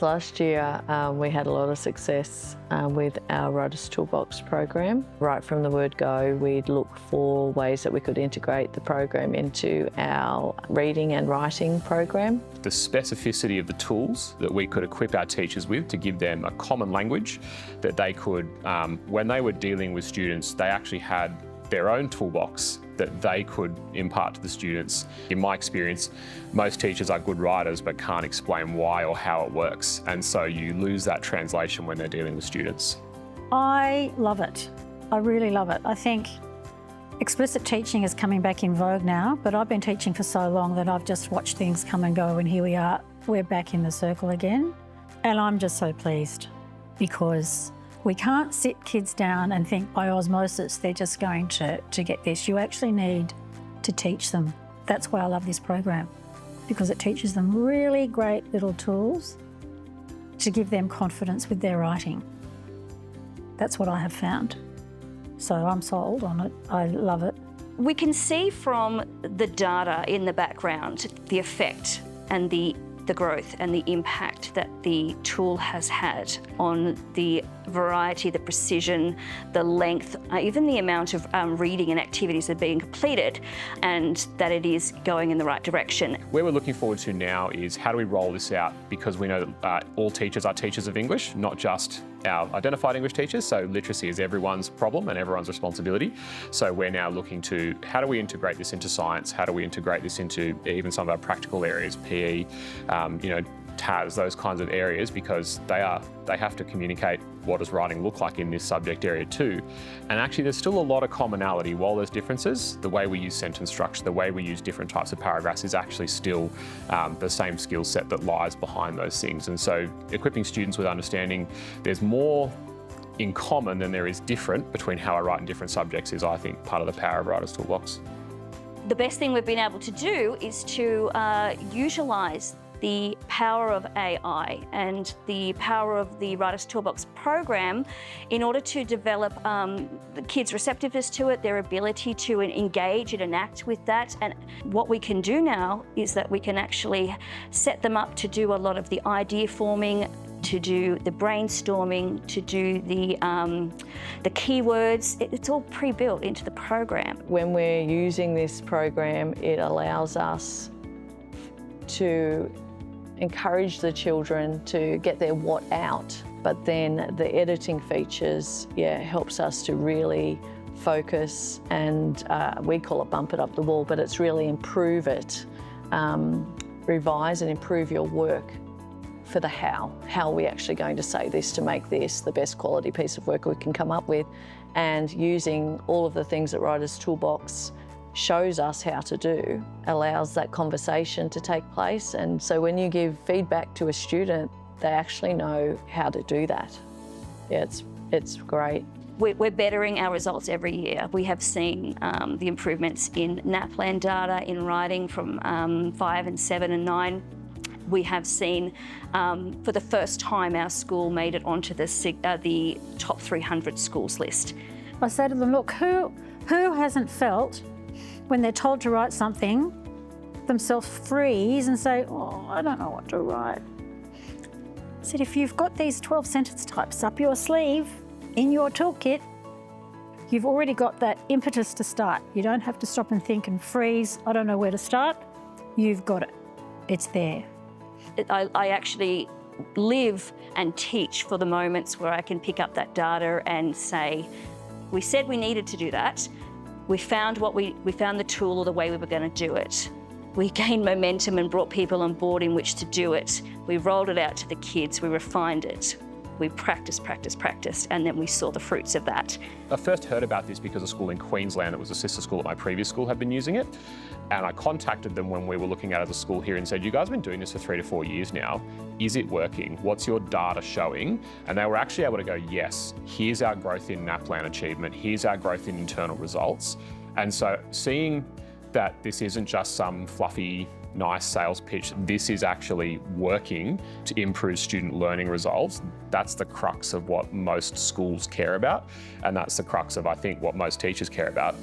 Last year we had a lot of success with our Writer's Toolbox program. Right from the word go, we'd look for ways that we could integrate the program into our reading and writing program. The specificity of the tools that we could equip our teachers with to give them a common language that they could, when they were dealing with students, they actually had their own toolbox that they could impart to the students. In my experience, most teachers are good writers but can't explain why or how it works, and so you lose that translation when they're dealing with students. I love it. I really love it. I think explicit teaching is coming back in vogue now, but I've been teaching for so long that I've just watched things come and go, and here we are, we're back in the circle again. And I'm just so pleased because we can't sit kids down and think by osmosis they're just going to get this. You actually need to teach them. That's why I love this program, because it teaches them really great little tools to give them confidence with their writing. That's what I have found. So I'm sold on it. I love it. We can see from the data in the background the effect and the growth and the impact that the tool has had on the variety, the precision, the length, even the amount of reading and activities that are being completed, and that it is going in the right direction. Where we're looking forward to now is how do we roll this out, because we know that all teachers are teachers of English, not just our identified English teachers, so literacy is everyone's problem and everyone's responsibility. So we're now looking to how do we integrate this into science, how do we integrate this into even some of our practical areas, PE, TAS, those kinds of areas, because they have to communicate what does writing look like in this subject area too. And actually there's still a lot of commonality. While there's differences, the way we use sentence structure, the way we use different types of paragraphs is actually still the same skill set that lies behind those things. And so equipping students with understanding there's more in common than there is different between how I write in different subjects is, I think, part of the power of Writer's Toolbox. The best thing we've been able to do is to utilise the power of AI and the power of the Writer's Toolbox program in order to develop the kids' receptiveness to it, their ability to engage and enact with that. And what we can do now is that we can actually set them up to do a lot of the idea forming, to do the brainstorming, to do the keywords. It's all pre-built into the program. When we're using this program, it allows us to encourage the children to get their what out, but then the editing features, helps us to really focus and we call it bump it up the wall, but it's really improve it, revise and improve your work for the how are we actually going to say this to make this the best quality piece of work we can come up with, and using all of the things that Writer's Toolbox shows us how to do allows that conversation to take place. And so when you give feedback to a student, they actually know how to do that. Yeah, it's great. We're bettering our results every year. We have seen the improvements in NAPLAN data in writing from 5 and 7 and 9. We have seen, for the first time, our school made it onto the top 300 schools list. I say to them, look, who hasn't felt when they're told to write something, themselves freeze and say, oh, I don't know what to write. I said, if you've got these 12 sentence types up your sleeve in your toolkit, you've already got that impetus to start. You don't have to stop and think and freeze, I don't know where to start. You've got it, it's there. I actually live and teach for the moments where I can pick up that data and say, we said we needed to do that. We found the tool or the way we were going to do it. We gained momentum and brought people on board in which to do it. We rolled it out to the kids, we refined it. We practiced, and then we saw the fruits of that. I first heard about this because a school in Queensland that was a sister school at my previous school had been using it. And I contacted them when we were looking at it as a school here and said, you guys have been doing this for 3 to 4 years now. Is it working? What's your data showing? And they were actually able to go, yes, here's our growth in NAPLAN achievement. Here's our growth in internal results. And so seeing that this isn't just some fluffy, nice sales pitch, this is actually working to improve student learning results, that's the crux of what most schools care about. And that's the crux of, I think, what most teachers care about.